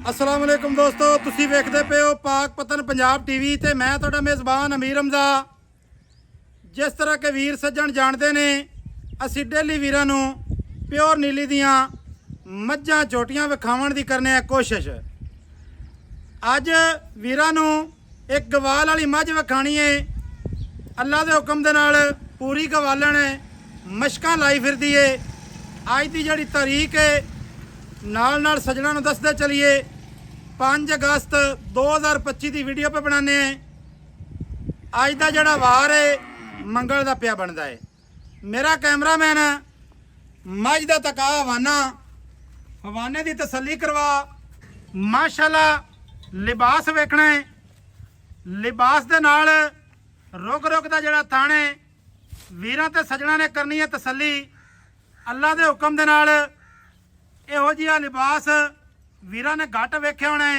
अस्सलाम वालेकुम दोस्तों, तुसी वेखदे पे हो पाक पतन पंजाब टीवी ते मैं तुहाडा मेज़बान अमीर हमजा। जिस तरह के वीर सज्जण जानते ने असी डेली वीरां नूं प्योर नीली दियां मझां झोटियां विखावण दी करने कोशिश। अज वीरां नूं एक गवाल वाली मझ विखाणी है। अल्लाह दे हुक्म दे नाल पूरी गवालण है, मशकां लाई फिरदी है। अज दी जिहड़ी तारीख है नाल सज्जणा नूं दसदे चलीए 5 अगस्त 2025 की वीडियो पे बनाने हैं। अज का जोड़ा वार है मंगल का पिया बनता है। मेरा कैमरामैन मझ का तका हवाने की तसली करवा। माशाल्लाह लिबास वेखना है, लिबास के नाल रुक रुक का जोड़ा थान है वीरां ते सज्जणा ने करनी है तसली। अल्लाह के हुक्म के नाल इहो जिहा लिबास वीरां ने घट वेख्या होना है,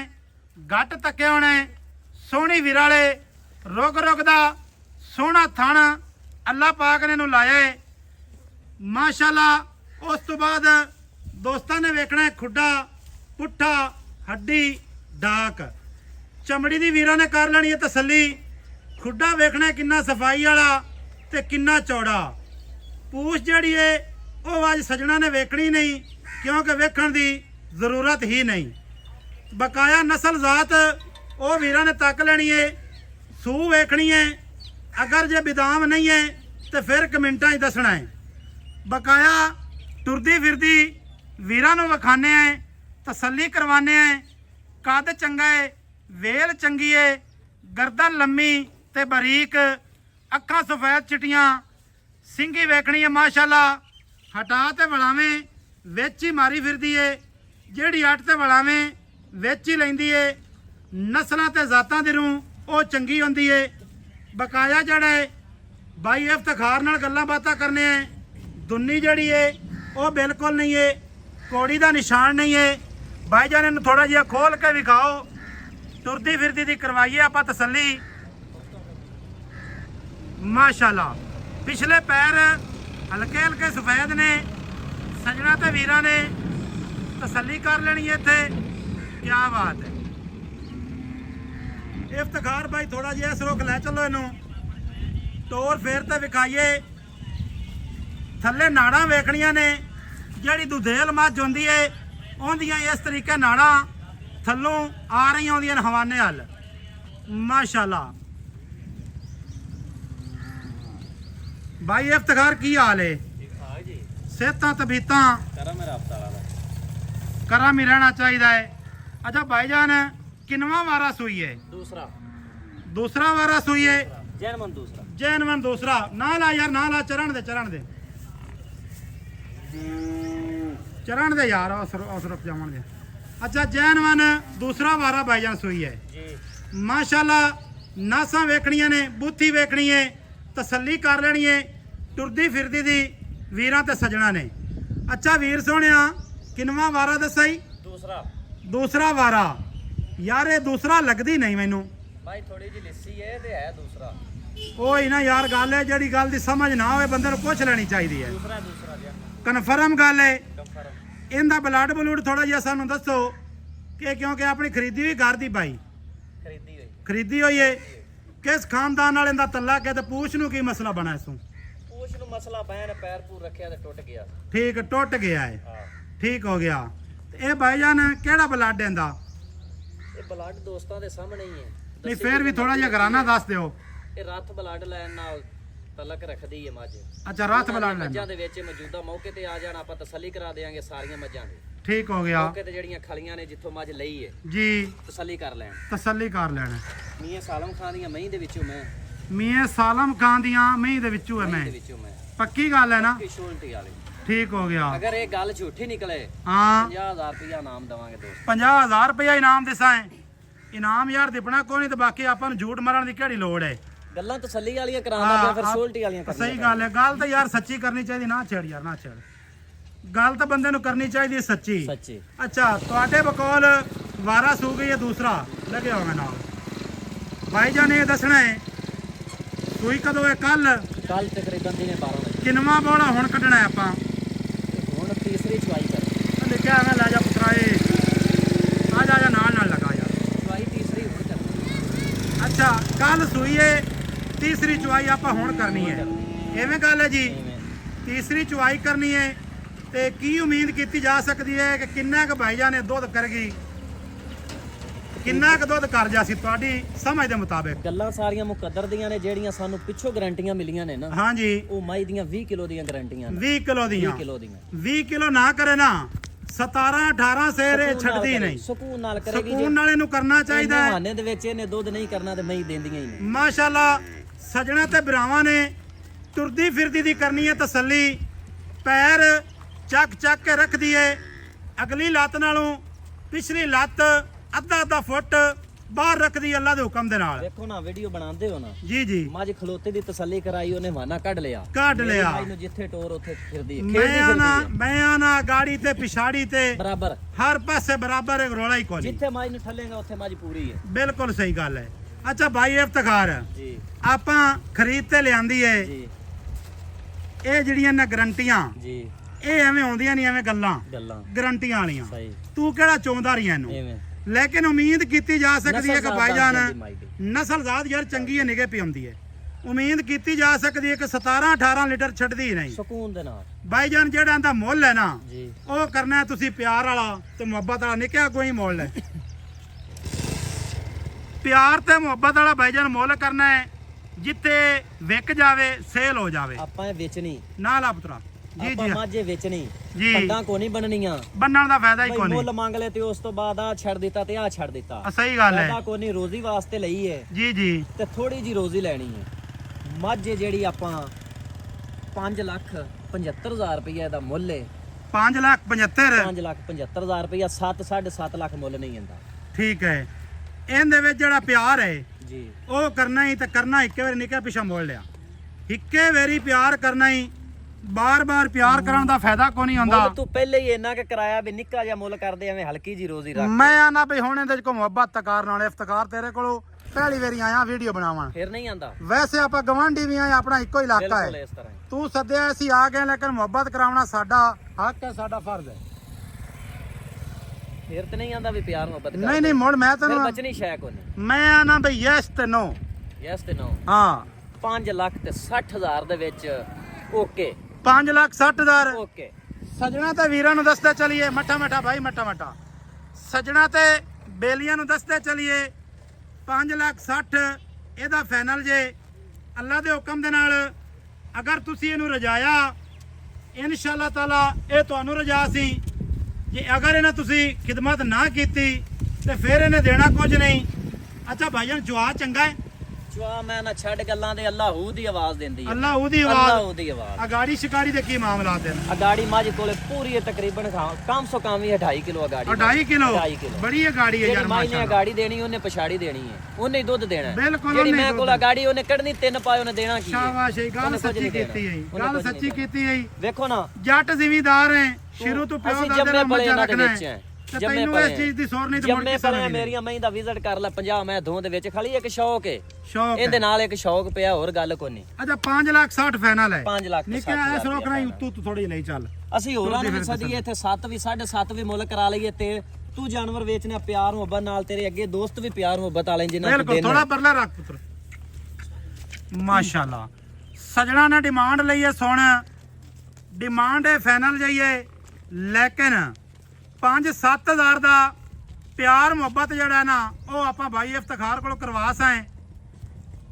घट तक्या होना है। सोहनी वीर वाले रुग रुग दा सोहना थण अल्लाह पाक ने नूं लाया है माशाल्लाह। उस तो बाद दोस्तां ने वेखना है खुड्डा पुट्ठा हड्डी डाक। चमड़ी दी वीरां ने कर लेनी है तसली। खुड्डा वेखना है किन्ना सफाई वाला ते किन्ना चौड़ा। पूछ जिहड़ी है वो अज सज्जणा ने वेखनी नहीं, क्योंकि वेखण दी जरूरत ही नहीं। बकाया नस्ल जात वो वीरां ने तक लेनी है, सूह वेखनी है। अगर जे बिदाम नहीं है तो फिर कमेंटा ही दसना है। बकाया टुरदी फिरदी वीरां नूं विखाने हैं, तसली करवाने हैं। कद चंगा है, वेल चंगी है, गर्दन लम्मी ते बरीक, अखां सफेद चिट्टियां, सिंगी वेखनी है माशाल्लाह। हटा ते वड़ावें विच ही मारी फिरदी है, जिहड़ी अट ते वड़ावें विच ही लैंदी है। नस्लां ते जातां दी रूह वो चंगी होंदी है। बकाया जड़ा है बाई इफ्तिखार नाल गल्लां बातां करने हैं। दुन्नी जड़ी है वो बिल्कुल नहीं है, कोड़ी का निशान नहीं है। भाई जान इन्हूं थोड़ा जिहा खोल के विखाओ। टुरदी फिरदी दी करवाइए आपां तसली माशाल्लाह। पिछले पैर हल्के हल्के सफेद ने, सजना ते वीरां ने तसली कर लेनी है इत्थे। क्या बात है। इफ्तिखार भाई थोड़ा जिहा इस रुख लै चलो, इनू टोर फेर ते विखाइए। थल्ले नाड़ां वेखणियां ने, जिहड़ी दुधेल मझ होंदी है उहदियां इस तरीके नाड़ां थल्लों आ रही होंदियां हवाने हल माशाल्लाह। भाई इफ्तिखार की हाल है? सेहतां तबीयतां करम ही रहना चाहिए है। अच्छा भाईजान किनवा वारा सुई है? दूसरा वारा सुई है। जैनवन दूसरा। ना ला यार ना ला, चरण दे यार उस रुक जावन दे। अच्छा जैनवन दूसरा वारा भाईजान सुई है माशाल्लाह। नासां वेखणियां ने, बूथी वेखनी है, तसली कर लेनी है। टुरदी फिरदी दी वीरां ते सज्जणा ने। अच्छा वीर सोहणिया किनवा वारा दसा ही? दूसरा वारा। यार ये दूसरा लगदी नहीं मैनू भाई, थोड़ी जी लिस्सी है ते है दूसरा। ओही ना यार गल है, जिहड़ी गल दी समझ ना होवे बंदे नूं पुछ लेनी चाहिदी है। कन्फर्म गल है। इहदा ब्लड ब्लूड थोड़ा जिहा सानूं दसो कि क्योंकि अपनी खरीदी भी घर दी भाई खरीदी हुई है। किस खानदान नाल इहदा तल्लक है ते पूछ नूं की मसला बना इसों? मसला पैर पूर रखिया ते टुट गया। ठीक टुट गया है। ठीक हो गया। ये भाईजान केड़ा ब्लड इंदा? ये ब्लड दोस्तां दे सामने ही है। नहीं फिर भी थोड़ा जिहा घराना दस दिओ। ये रथ ब्लड लैन नाल तलक रखदी है मझ। अच्छा रथ ब्लड लैन मझां दे विच मौजूदा मौके ते आ जाण आपां तसली करा देंगे सारियां मझां दी। ठीक हो गया। मौके ते जेड़ियां खलियां ने जिथों मझ लई है जी तसली कर लैण। मियां सालम खान दियां महीं दे विचों मैं मियां सालम खान दियां महीं दे विचों है मैं। पक्की गल है ना? ठीक हो गया। अगर ये गल झूठी निकले हाँ 50,000 रुपया इनाम देवांगे दोस्त। 50,000 रुपया इनाम दिसा है। इनाम यार दिपना कोई नहीं, तो बाकी आपां नूं झूठ मारन दी केड़ी लोड़ है? गल्लां तसल्ली वालियां करांदा पिया, फिर सोल्टी वालियां करनी। सही गल है। गल तो यार सच्ची करनी चाहिए। ना छेड़ यार ना छेड़, गल तो बंदे नूं करनी चाहिए सच्ची। अच्छा तुहाडे बकौल वारा सू गई है दूसरा लगे होगा नाल। भाईजान ये दसना है सूई कदों है? कल तकरीबन दिने 12 बजे। किनवा बोला हुण कढना है आपां? हुण तीसरी चवाई कर लिखिया है। लै जा पुत्रा, आ जा ना ਅੱਛਾ ਕੱਲ ਸੂਈ ਏ ਤੀਸਰੀ ਚੁਆਈ ਆਪਾਂ ਹੁਣ ਕਰਨੀ ਹੈ ਐਵੇਂ ਗੱਲ ਹੈ ਜੀ ਤੀਸਰੀ ਚੁਆਈ ਕਰਨੀ ਹੈ ਤੇ ਕੀ ਉਮੀਦ ਕੀਤੀ ਜਾ ਸਕਦੀ ਹੈ ਕਿ ਕਿੰਨਾ ਕੁ ਭਾਈਜਾਨ ਨੇ ਦੁੱਧ ਕਰੇਗੀ ਕਿੰਨਾ ਕੁ ਦੁੱਧ ਕਰ ਜਾ ਸੀ ਤੁਹਾਡੀ ਸਮਝ ਦੇ ਮੁਤਾਬਿਕ ਗੱਲਾਂ ਸਾਰੀਆਂ ਮੁਕੱਦਰ ਦੀਆਂ ਨੇ ਜਿਹੜੀਆਂ ਸਾਨੂੰ ਪਿੱਛੋਂ ਗਾਰੰਟੀਆਂ ਮਿਲੀਆਂ ਨੇ ਨਾ ਹਾਂਜੀ ਉਹ ਮਾਈ ਦੀਆਂ 20 ਕਿਲੋ ਦੀਆਂ ਗਾਰੰਟੀਆਂ ਨੇ 20 ਕਿਲੋ ਦੀਆਂ 20 ਕਿਲੋ ਦੀਆਂ 20 ਕਿਲੋ ਨਾ ਕਰੇ ਨਾ 17 18 ਸੇਰ ਇਹ ਛੱਡਦੀ ਨਹੀਂ ਸਕੂਨ ਨਾਲ ਕਰੇਗੀ ਸਕੂਨ ਨਾਲ ਇਹਨੂੰ ਕਰਨਾ ਚਾਹੀਦਾ ਹੈ ਬਹਾਨੇ ਦੇ ਵਿੱਚ ਇਹਨੇ ਦੁੱਧ ਨਹੀਂ ਕਰਨਾ ਤੇ ਮਈ ਦਿੰਦੀਆਂ ਹੀ ਨੇ ਮਾਸ਼ਾਅੱਲਾ ਸਜਣਾ ਤੇ ਭਰਾਵਾਂ ਨੇ ਤੁਰਦੀ ਫਿਰਦੀ ਦੀ ਕਰਨੀ ਹੈ ਤਸੱਲੀ ਪੈਰ ਚੱਕ ਕੇ ਰੱਖਦੀ ਏ ਅਗਲੀ ਲੱਤ ਨਾਲੋਂ ਪਿਛਲੀ ਲੱਤ ਅੱਧਾ ਫੁੱਟ ਬਾਹਰ ਰੱਖਦੀ ਅੱਲਾ ਦੇ ਹੁਕਮ ਦੇ ਨਾਲ ਦੇਖੋ ਨਾ ਵੀਡੀਓ ਬਣਾਉਂਦੇ ਹੋ ਨਾ ਜੀ ਮੱਝ ਖਲੋਤੇ ਦੀ ਤਸੱਲੀ ਕਰਾਈ ਉਹਨੇ ਮਾਨਾ ਕੱਢ ਲਿਆ ਭਾਈ ਨੂੰ ਜਿੱਥੇ ਟੋਰ ਉੱਥੇ ਫਿਰਦੀ ਮੈਂ ਆਣਾ ਗਾੜੀ ਤੇ ਪਿਛਾੜੀ ਤੇ ਬਰਾਬਰ ਹਰ ਪਾਸੇ ਬਰਾਬਰ ਇੱਕ ਰੋਲਾ ਹੀ ਕੋਈ ਜਿੱਥੇ ਮੱਝ ਨੂੰ ਠੱਲੇਗਾ ਉੱਥੇ ਮੱਝ ਪੂਰੀ ਹੈ ਬਿਲਕੁਲ ਸਹੀ ਗੱਲ ਹੈ ਅੱਛਾ ਭਾਈ ਇਫਤਖਾਰ ਜੀ ਆਪਾਂ ਖਰੀਦ ਤੇ ਲਿਆਂਦੀ ਏ ਜੀ ਇਹ ਜਿਹੜੀਆਂ ਨੇ ਗਰੰਟੀਆਂ ਜੀ ਇਹ ਐਵੇਂ ਆਉਂਦੀਆਂ ਨਹੀਂ ਐਵੇਂ ਗੱਲਾਂ ਗਰੰਟੀਆਂ ਵਾਲੀਆਂ ਸਹੀ ਤੂੰ ਕਿਹੜਾ ਚਾਹੁੰਦਾ ਰਹੀਆਂ ਇਹਨੂੰ ਐਵੇਂ ਲੇਕਿਨ ਉਮੀਦ ਕੀਤੀ ਜਾ ਸਕਦੀ ਹੈ ਕਿ ਭਾਈਜਾਨ ਨਸਲਜ਼ਾਤ ਯਾਰ ਚੰਗੀ ਹੈ ਨਿਗੇ ਪਈ ਆਉਂਦੀ ਹੈ ਉਮੀਦ ਕੀਤੀ ਜਾ ਸਕਦੀ ਹੈ ਕਿ 17 18 ਲੀਟਰ ਛੱਡਦੀ ਨਹੀਂ ਸਕੂਨ ਦੇ ਨਾਲ ਭਾਈਜਾਨ ਜਿਹੜਾ ਇਹਦਾ ਮੁੱਲ ਹੈ ਨਾ ਜੀ ਉਹ ਕਰਨਾ ਤੁਸੀਂ ਪਿਆਰ ਵਾਲਾ ਤੇ ਮੁਹੱਬਤ ਵਾਲਾ ਨਿੱਕਿਆ ਕੋਈ ਮੁੱਲ ਹੈ ਪਿਆਰ ਤੇ ਮੁਹੱਬਤ ਵਾਲਾ ਭਾਈਜਾਨ ਮੁੱਲ ਕਰਨਾ ਹੈ ਜਿੱਥੇ ਵਿਕ ਜਾਵੇ ਸੇਲ ਹੋ ਜਾਵੇ ਆਪਾਂ ਇਹ ਵੇਚਣੀ ਨਾ ਲਾ ਪੁੱਤਰਾ ਜੀ ਆਪਾਂ ਮਾਝੇ ਵੇਚਣੀ ਜੀ ਪੰਡਾਂ ਕੋ ਨਹੀਂ ਬਣਨੀਆਂ ਬੰਨਣ ਦਾ ਫਾਇਦਾ ਹੀ ਕੋਈ ਨਹੀਂ ਮੁੱਲ ਮੰਗ ਲੈ ਤੇ ਉਸ ਤੋਂ ਬਾਅਦ ਆ ਛੱਡ ਦਿੱਤਾ ਤੇ ਆ ਛੱਡ ਦਿੱਤਾ ਸਹੀ ਗੱਲ ਹੈ ਫਾਇਦਾ ਕੋ ਨਹੀਂ ਰੋਜ਼ੀ ਵਾਸਤੇ ਲਈ ਹੈ ਜੀ ਜੀ ਤੇ ਥੋੜੀ ਜੀ ਰੋਜ਼ੀ ਲੈਣੀ ਹੈ ਮਾਝੇ ਜਿਹੜੀ ਆਪਾਂ 5,75,000 ਰੁਪਏ ਦਾ ਮੁੱਲ ਹੈ 5,75,000 5,75,000 ਰੁਪਏ 7.5 ਲੱਖ ਮੁੱਲ ਨਹੀਂ ਹੁੰਦਾ ਠੀਕ ਹੈ ਇਹਦੇ ਵਿੱਚ ਜਿਹੜਾ ਪਿਆਰ ਹੈ ਜੀ ਉਹ ਕਰਨਾ ਹੀ ਤੇ ਕਰਨਾ ਇੱਕੇ ਵਾਰੀ ਨਿੱਕਾ ਪਿਛਾ ਮੋੜ ਲਿਆ ਇੱਕੇ ਵਾਰੀ ਪਿਆਰ ਕਰਨਾ ਹੀ ਬਾਰ-ਬਾਰ ਪਿਆਰ ਕਰਨ ਦਾ ਫਾਇਦਾ ਕੋਈ ਨਹੀਂ ਹੁੰਦਾ ਤੂੰ ਪਹਿਲੇ ਹੀ ਇੰਨਾ ਕਿ ਕਰਾਇਆ ਵੀ ਨਿੱਕਾ ਜਿਹਾ ਮੁੱਲ ਕਰਦੇ ਐਵੇਂ ਹਲਕੀ ਜੀ ਰੋਜ਼ੀ ਰੱਖ ਮੈਂ ਆਣਾ ਵੀ ਹੁਣ ਇਹਦੇ ਚ ਕੋ ਮੁਹੱਬਤ ਤਕਾਰ ਨਾਲ ਇਫਤਖਾਰ ਤੇਰੇ ਕੋਲੋਂ ਪਹਿਲੀ ਵਾਰੀ ਆਇਆ ਵੀਡੀਓ ਬਣਾਉਣ ਫਿਰ ਨਹੀਂ ਆਂਦਾ ਵੈਸੇ ਆਪਾਂ ਗਵਾਂਢੀ ਵੀ ਆ ਆਪਣਾ ਇੱਕੋ ਇਲਾਕਾ ਬਿਲਕੁਲ ਹੈ ਇਸ ਤਰ੍ਹਾਂ ਤੂੰ ਸੱਦਿਆ ਅਸੀਂ ਆ ਗਏ ਲੇਕਿਨ ਮੁਹੱਬਤ ਕਰਾਉਣਾ ਸਾਡਾ ਹੱਕ ਹੈ ਸਾਡਾ ਫਰਜ਼ ਹੈ ਫਿਰ ਤੇ ਨਹੀਂ ਆਂਦਾ ਵੀ ਪਿਆਰ ਮੁਹੱਬਤ ਨਹੀਂ ਨਹੀਂ ਮੁੜ ਮੈਂ ਫਿਰ ਤੈਨੂੰ ਬਚਣੀ ਸ਼ੈ ਕੋ ਨਹੀਂ ਮੈਂ ਆਣਾ ਬਈ ਯੈਸ ਤੇ ਨੋ ਯੈਸ ਤੇ ਨੋ ਹਾਂ 5,60,000 ਦੇ ਵਿੱਚ ਓਕੇ 5,60,000 ਓਕੇ ਸਜਣਾ ਤੇ ਵੀਰਾਂ ਨੂੰ ਦੱਸਦੇ ਚਲੀਏ ਮੱਠਾ ਭਾਈ ਮੱਠਾ ਸਜਣਾ ਤੇ ਬੇਲੀਆਂ ਨੂੰ ਦੱਸਦੇ ਚਲੀਏ 5,60,000 ਇਹਦਾ ਫਾਈਨਲ ਜੇ ਅੱਲਾ ਦੇ ਹੁਕਮ ਦੇ ਨਾਲ ਅਗਰ ਤੁਸੀਂ ਇਹਨੂੰ ਰਜਾਇਆ ਇਨਸ਼ਾਅੱਲਾ ਤਾਲਾ ਇਹ ਤੁਹਾਨੂੰ ਰਜਾ ਸੀ ਜੇ ਅਗਰ ਇਹਨਾਂ ਤੁਸੀਂ ਖਿਦਮਤ ਨਾ ਕੀਤੀ ਤੇ ਫਿਰ ਇਹਨੇ ਦੇਣਾ ਕੁਝ ਨਹੀਂ ਅੱਛਾ ਭਾਈਜਾਨ ਜਵਾ ਚੰਗਾ ਹੈ ਚੁਆ ਮੈਂ ਨਾ ਛੱਡ ਗੱਲਾਂ ਦੇ ਅੱਲਾਹੂ ਦੀ ਆਵਾਜ਼ ਦਿੰਦੀ ਹੈ ਅੱਲਾਹੂ ਦੀ ਅੱਲਾਹੂ ਦੀ ਆਵਾਜ਼ ਅਗਾੜੀ ਸ਼ਿਕਾਰੀ ਦੇ ਕੀ ਮਾਮਲਾ ਦੇ ਅਗਾੜੀ ਮਾਝ ਕੋਲੇ ਪੂਰੀ ਹੈ ਤਕਰੀਬਨ ਕਮ ਸੋ ਕਮ ਵੀ 2.5 ਕਿਲੋ ਅਗਾੜੀ 2.5 ਕਿਲੋ 2.5 ਕਿਲੋ ਬੜੀ ਅਗਾੜੀ ਹੈ ਯਾਰ ਜਿਹੜੀ ਮਾਈ ਨੇ ਅਗਾੜੀ ਦੇਣੀ ਉਹਨੇ ਪਛਾੜੀ ਦੇਣੀ ਹੈ ਉਹਨੇ ਹੀ ਦੁੱਧ ਦੇਣਾ ਹੈ ਬਿਲਕੁਲ ਜਿਹੜੀ ਮੈਂ ਕੋਲ ਅਗਾੜੀ ਉਹਨੇ ਕੱਢਣੀ 3 ਪਾਏ ਉਹਨੇ ਦੇਣਾ ਕੀ ਹੈ ਸ਼ਾਬਾਸ਼ ਇਹ ਗੱਲ ਸੱਚੀ ਕੀਤੀ ਹੈ ਗੱਲ ਸੱਚੀ ਕੀਤੀ ਹੈ ਵੇਖੋ ਨਾ ਜੱਟ ਜ਼ਿਮੀਦਾਰ ਹੈ ਸ਼ੁਰੂ ਤੋਂ ਪਿਓ ਅਸੀਂ ਦਾ ਜੰਮੇ ਪਲੇ ਇਹਨਾਂ ਦੇ ਰੱਖਣਾ ਵਿੱਚ ਹੈ ਤੇ ਤੈਨੂੰ ਇਸ ਚੀਜ਼ ਦੀ ਸੋਰ ਨਹੀਂ ਤੇ ਮੁੜ ਜੰਮੇ ਕੇ ਪਲੇ ਸਮਝ ਮੇਰੀਆਂ ਮਹੀਂ ਦਾ ਵਿਜ਼ਿਟ ਕਰ ਲੈ 50 ਮੈਂ ਧੋਂ ਦੇ ਵਿੱਚ ਖਾਲੀ ਇੱਕ ਸ਼ੌਕ ਹੈ ਸ਼ੌਕ ਇਹਦੇ ਨਾਲ ਇੱਕ ਸ਼ੌਕ ਪਿਆ ਹੋਰ ਗੱਲ ਕੋਈ ਨਹੀਂ ਅੱਛਾ 5,60,000 ਫਾਈਨਲ ਹੈ 5 ਲੱਖ ਨਿੱਕਾ ਐਸ ਰੋਕਣਾ ਉੱਤੋਂ ਤੂੰ ਥੋੜੀ ਲਈ ਚੱਲ ਅਸੀਂ ਹੋਰਾਂ ਨੂੰ ਵੀ ਸਦੀਏ ਇੱਥੇ 7 ਵੀ 7.5 ਵੀ ਮੁੱਲ ਕਰਾ ਲਈਏ ਤੇ ਤੂੰ ਜਾਨਵਰ ਵੇਚਣਾ ਪਿਆਰ ਮੁਹੱਬਤ ਨਾਲ ਤੇਰੇ ਅੱਗੇ ਦੋਸਤ ਵੀ ਪਿਆਰ ਮੁਹੱਬਤ ਵਾਲੇ ਜਿਨ੍ਹਾਂ ਨੂੰ ਬਿਲਕੁਲ ਥੋੜਾ ਪਰਲਾ ਰੱਖ ਪੁੱਤਰ ਮਾਸ਼ਾਅੱਲਾ ਸਜਣਾ ਨੇ ਡਿਮਾਂਡ ਲਈ ਹੈ ਸੁਣ ਡਿਮਾਂਡ ਹੈ ਫਾਈਨਲ ਜਾਈਏ ਲੇਕਿਨ 5-7,000 ਦਾ ਪਿਆਰ ਮੁਹੱਬਤ ਜਿਹੜਾ ਨਾ ਉਹ ਆਪਾਂ ਭਾਈ ਇਫਤਖਾਰ ਕੋਲੋਂ ਕਰਵਾ ਸਾਂ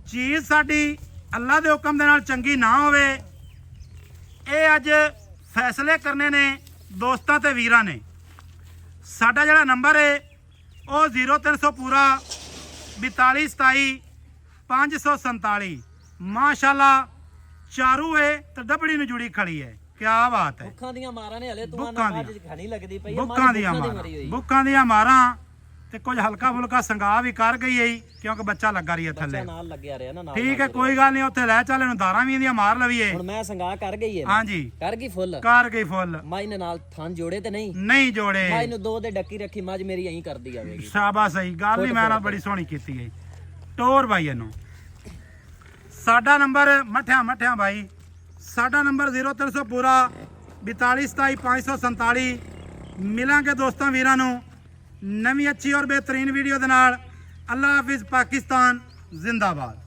ਚੀਜ਼ ਸਾਡੀ ਅੱਲਾ ਦੇ ਹੁਕਮ ਦੇ ਨਾਲ ਚੰਗੀ ਨਾ ਹੋਵੇ ਇਹ ਅੱਜ ਫੈਸਲੇ ਕਰਨੇ ਨੇ ਦੋਸਤਾਂ ਤੇ ਵੀਰਾਂ ਨੇ ਸਾਡਾ ਜਿਹੜਾ ਨੰਬਰ ਹੈ ਉਹ 0300 ਪੂਰਾ 4227 547 ਮਾਸ਼ਾਅੱਲਾ ਚਾਰੂ ਹੈ ਤੇ ਡਬੜੀ ਨੂੰ ਜੁੜੀ ਖੜੀ ਹੈ ਕਿਆ ਬਾਤ ਹੈ ਭੁੱਖਾਂ ਦੀਆਂ ਮਾਰਾਂ ਨੇ ਹਲੇ ਤੂੰ ਭੁੱਖਾਂ ਨਾ ਅੱਜ ਖਾਣੀ ਲੱਗਦੀ ਪਈ ਬੁੱਕਾਂ ਦੀਆਂ ਮਾਰਾਂ ਤੇ ਕੁਝ ਹਲਕਾ ਫੁਲਕਾ ਸੰਗਾ ਵੀ ਕਰ ਗਈ ਹੈ ਕਿਉਂਕਿ ਬੱਚਾ ਲੱਗਾ ਰਹੀ ਹੈ ਥੱਲੇ ਨਾਲ ਲੱਗਿਆ ਰਿਹਾ ਨਾ ਨਾਲ ਠੀਕ ਹੈ ਕੋਈ ਗੱਲ ਨਹੀਂ ਉੱਥੇ ਲੈ ਚੱਲ ਇਹਨੂੰ ਧਾਰਾਂ ਵੀ ਇਹਦੀਆਂ ਮਾਰ ਲਵੀਏ ਹੁਣ ਮੈਂ ਸੰਗਾ ਕਰ ਗਈ ਹੈ ਹਾਂਜੀ ਕਰ ਗਈ ਫੁੱਲ ਕਰ ਗਈ ਫੁੱਲ ਮਾਈ ਨੇ ਨਾਲ ਥਾਂ ਜੋੜੇ ਤੇ ਨਹੀਂ ਨਹੀਂ ਜੋੜੇ ਮਾਈ ਨੂੰ 2 ਦੇ ਡੱਕੀ ਰੱਖੀ ਮੱਝ ਮੇਰੀ ਐਂ ਕਰਦੀ ਆਵੇਗੀ ਸ਼ਾਬਾਸ਼ ਸਹੀ ਗੱਲ ਨਹੀਂ ਮੈਂ ਨਾਲ ਬੜੀ ਸੋਹਣੀ ਕੀਤੀ ਹੈ ਟੋਰ ਭਾਈ ਇਹਨੂੰ ਸਾਡਾ ਨੰਬਰ ਮੱਠਿਆਂ ਭਾਈ ਸਾਡਾ ਨੰਬਰ 0300 ਪੂਰਾ 4227 547 ਮਿਲਾਂਗੇ ਦੋਸਤਾਂ ਵੀਰਾਂ ਨੂੰ ਨਵੀਂ ਅੱਛੀ ਔਰ ਬਿਹਤਰੀਨ ਵੀਡੀਓ ਦੇ ਨਾਲ ਅੱਲਾ ਹਾਫਿਜ਼ ਪਾਕਿਸਤਾਨ ਜ਼ਿੰਦਾਬਾਦ।